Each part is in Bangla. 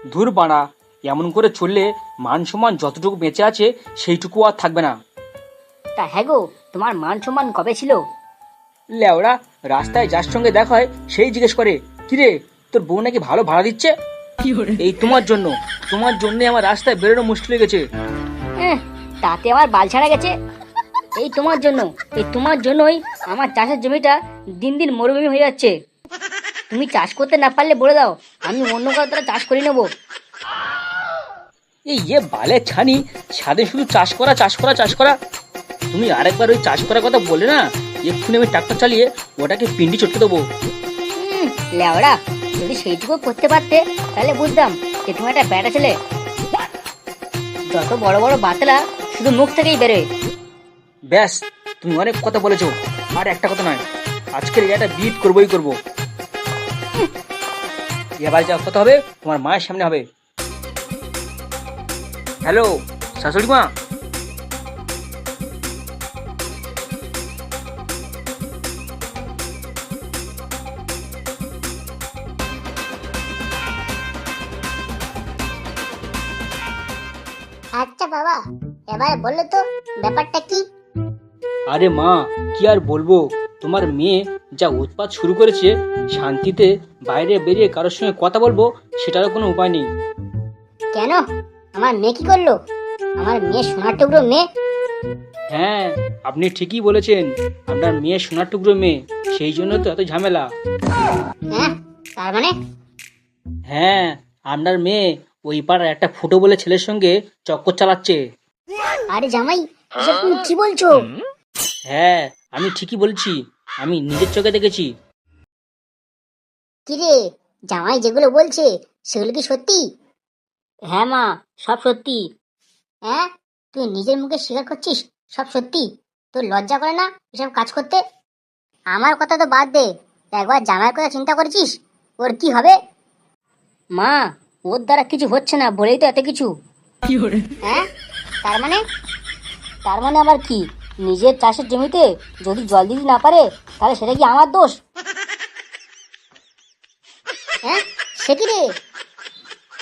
ধুর বাড়া, এমন করে চললে মান সম্মান যতটুকু বেঁচে আছে সেইটুকু আর থাকবে না। তা হ্যাঁ গো, তোমার মান সম্মান কবে ছিল? লেওড়া, রাস্তায় যার সঙ্গে দেখা হয় সেই জিজ্ঞেস করে, কিরে তোর বউ নাকি ভালো ভাড়া দিচ্ছে? এই তোমার জন্য আমার রাস্তায় বেরোনো মুশকিল হয়ে গেছে। তাতে আমার বাল ছাড়া গেছে। এই তোমার জন্যই আমার চাষের জমিটা দিন দিন মরুভূমি হয়ে যাচ্ছে। তুমি চাষ করতে না পারলে বলে দাও, আমি অন্য কারো দ্বারা চাষ করে নেবো। এই বালে ছানি, সাদে শুধু চাষ করা। তুমি আরেকবার ওই চাষ করার কথা বলে না, এক্ষুনি আমি ট্রাক্টর চালিয়ে ওটাকে পিন্ডি চটকে দেবো। লেওড়া, যদি সেইটুকু করতে পারতে তাহলে বুঝতাম যে তুমি একটা ব্যাটা ছেলে। যত বড় বড় বাতলা শুধু মুখ থেকেই বেরোয়। ব্যাস, তুমি অনেক কথা বলেছো, আর একটা কথা নয়, আজকের এটা বিট করবো। এবার যা কথা হবে তোমার মায়ের সামনে হবে। হ্যালো শাশুড়ি মা। আচ্ছা বাবা, এবার বলো তো ব্যাপারটা কি? আরে মা, কি আর বলবো, তোমার মেয়ে যা উৎপাত শুরু করেছে, শান্তিতে বাইরে বেরিয়ে কারোর সঙ্গে কথা বলবো সেটারও কোনো উপায় নেই। কেন, আমার মেয়ে কি করলো? আমার মেয়ে সোনার টুকরো মেয়ে। হ্যাঁ, আপনি ঠিকই বলেছেন, আপনার মেয়ে সোনার টুকরো মেয়ে, সেই জন্য তো এত ঝামেলা। হ্যাঁ, তার মানে? হ্যাঁ, আপনার মেয়ে ওই পাড়ার একটা ফুটো বলে ছেলের সঙ্গে চক্কর চালাচ্ছে। আরে জামাই, এসব তুমি কি বলছো? হ্যাঁ, আমি ঠিকই বলছি, আমি নিজের চোখে দেখেছি। কি রে, জামাই যেগুলো বলছে সেগুলো কি সত্যি? হ্যাঁ মা, সব সত্যি। হ্যাঁ, তুই নিজের মুখে স্বীকার করছিস সব সত্যি? তোর লজ্জা করে না এসব কাজ করতে? আমার কথা তো বাদ দে, একবার জামাইয়ের কথা চিন্তা করেছিস ওর কি হবে? মা, ওর দ্বারা কিছু হচ্ছে না বলেই তো এত কিছু। হ্যাঁ, তার মানে? তার মানে আবার কি? নিজের চাষের জমিতে যদি জল দিতে না পারে তাহলে সেটা কি আমার দোষ? হ্যাঁ, সে কি রে?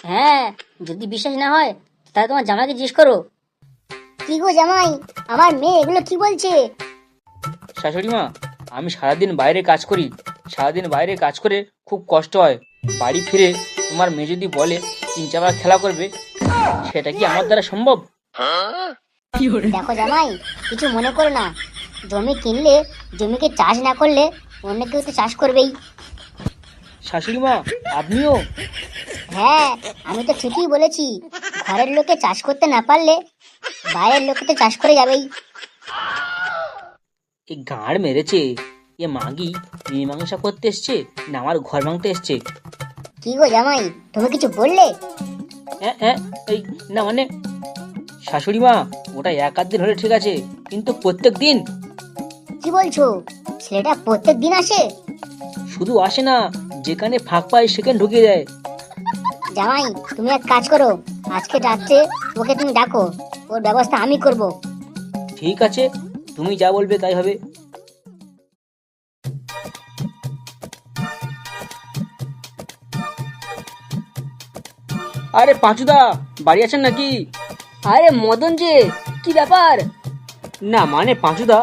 হ্যাঁ, যদি বিশ্বাস না হয় তাহলে তোমার জামাইকে জিজ্ঞেস করো। কি গো জামাই, আমার মেয়ে এগুলো কি বলছে? শাশুড়ি মা, আমি সারাদিন বাইরে কাজ করে খুব কষ্ট হয়, বাড়ি ফিরে তোমার মেয়ে যদি বলে 3-4 খেলা করবে, সেটা কি আমার দ্বারা সম্ভব? দেখো জামাই, কিছু মনে করো না, জমি কিনলে জমিকে চাষ না করলে অন্য কেউ তো চাষ করবেই। শাশুড়ি মা, আপনিও? হ্যাঁ, আমি তো ঠিকই বলেছি, ঘরের লোকে চাষ করতে না পারলে বাইরের লোকে তো চাষ করে যাবেই। এই গাঁড় মেরেছে, এ মাগি মীমাংসা করতে এসছে না আমার ঘর ভাঙতে এসছে? কি গো জামাই, তুমি কিছু বললে? এই না মানে, শাশুড়ি মা, ওটা 1-8 দিন হলে ঠিক আছে, কিন্তু প্রত্যেক দিন? কি বলছো, ছেলেটা প্রত্যেক দিন আসে? শুধু আসে না, যেখানে ফাঁক পায় সেখানে ঢুকিয়ে দেয়। জামাই, তুমি এক কাজ করো, আজকে রাত্রে ওকে তুমি ডাকো, ওর ব্যবস্থা আমি করব। ঠিক আছে, তুমি যা বলবে তাই হবে। আরে পাঁচুদা, বাড়ি আছেন নাকি? আরে মদন যে, কি ব্যাপার? না মানে পাঁচুদা,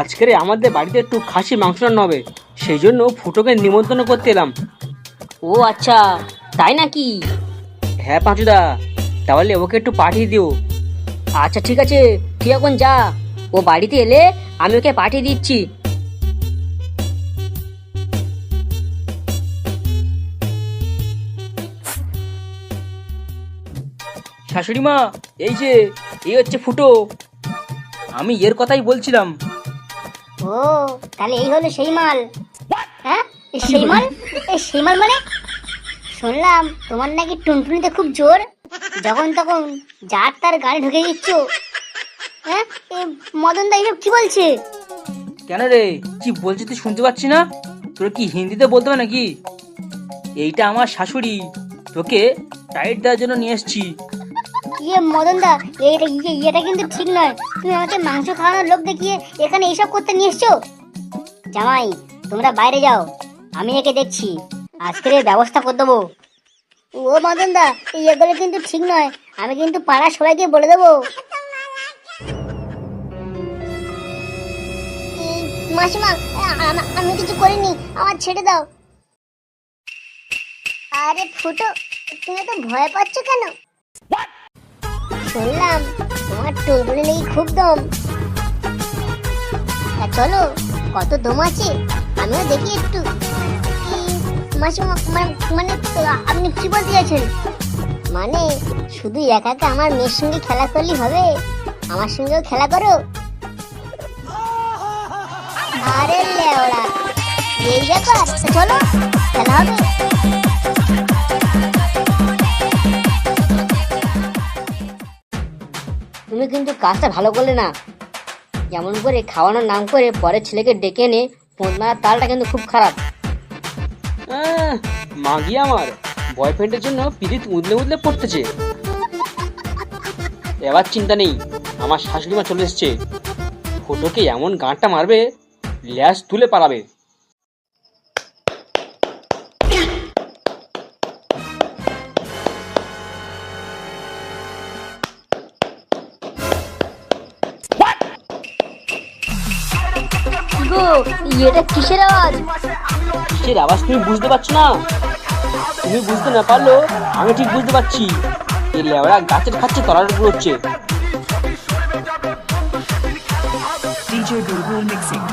আজকের আমাদের বাড়িতে একটু খাসি মাংস রান্না হবে, সেই জন্য ফুটোকে নিমন্ত্রণ করতে এলাম। ও আচ্ছা, তাই নাকি? হ্যাঁ পাঁচুদা, তাহলে ওকে একটু পাঠিয়ে দিও। আচ্ছা ঠিক আছে, তুই এখন যা, ও বাড়িতে এলে আমি ওকে পাঠিয়ে দিচ্ছি। শাশুড়ি মা, এই হচ্ছে ফুটো, আমি এর কথাই বলছিলাম। ও, তাহলে এই হলো সেই মাল? হ্যাঁ, সেই মাল? সেই মাল মানে? শুনলাম তোমার নাকি টুনটুনিতে খুব জোর, যখন তখন যার তার গাড়ি ঢুকে দিচ্ছ। হ্যাঁ, মদন দা এসব কি বলছে? কেন রে, কি বলছিস তুই শুনতে পাচ্ছি না? তোর কি হিন্দিতে বলতে হবে নাকি? এইটা আমার শাশুড়ি, তোকে টাইট দেওয়ার জন্য নিয়ে এসছি। মদন দা, এটা কিন্তু ঠিক নয়, তুমি আমাকে মাংস খাওয়ানোর লোক দেখিয়ে এখানে এইসব করতে নিয়ে এসছো। জামাই, তোমরা বাইরে যাও, আমি একে দেখছি, আজকের ব্যবস্থা করে দেবো। ও মদন দা, এগুলো কিন্তু ঠিক নয়। আমি কিন্তু পাড়ার সবাইকে বলে দেবো। মাসিমা, আমি কিছু করিনি, আমার ছেড়ে দাও। আরে ফুটো, তুমি তো ভয় পাচ্ছ কেন? শুনলাম তোমার টুনটুনি নাকি খুব দম। তা চলো, কত দম আছে আমিও দেখি একটু। মাসিমা, মানে আপনি কি বলতে চাইছেন? মানে শুধু একা একা আমার মেয়ের সঙ্গে খেলা করলেই হবে? আমার সঙ্গেও খেলা করো। আরে লেওড়া, এই ব্যাপার? তা চলো, খেলা হবে। তুমি কিন্তু কাজটা ভালো করলে না। যেমন করে খাওয়ানোর নাম করে পরের ছেলেকে ডেকে এনে ফোন মারার তালটা কিন্তু খুব খারাপ। মাগি আমার বয়ফ্রেন্ডের জন্য পিরিত উদলে উদলে পড়তেছে। এবার চিন্তা নেই, আমার শাশুড়ি মা চলে এসছে। ফটোকে এমন গাঁটটা মারবে, ল্যাস তুলে পালাবে। গো, এটা কিসের আওয়াজ? কিসের আওয়াজ তুমি বুঝতে পারছো না? তুমি বুঝতে না পারলেও আমি ঠিক বুঝতে পারছি। এই লেওড়া গাছের খাচ্ছে তলার উপর হচ্ছে। DJ Gurgu mixing.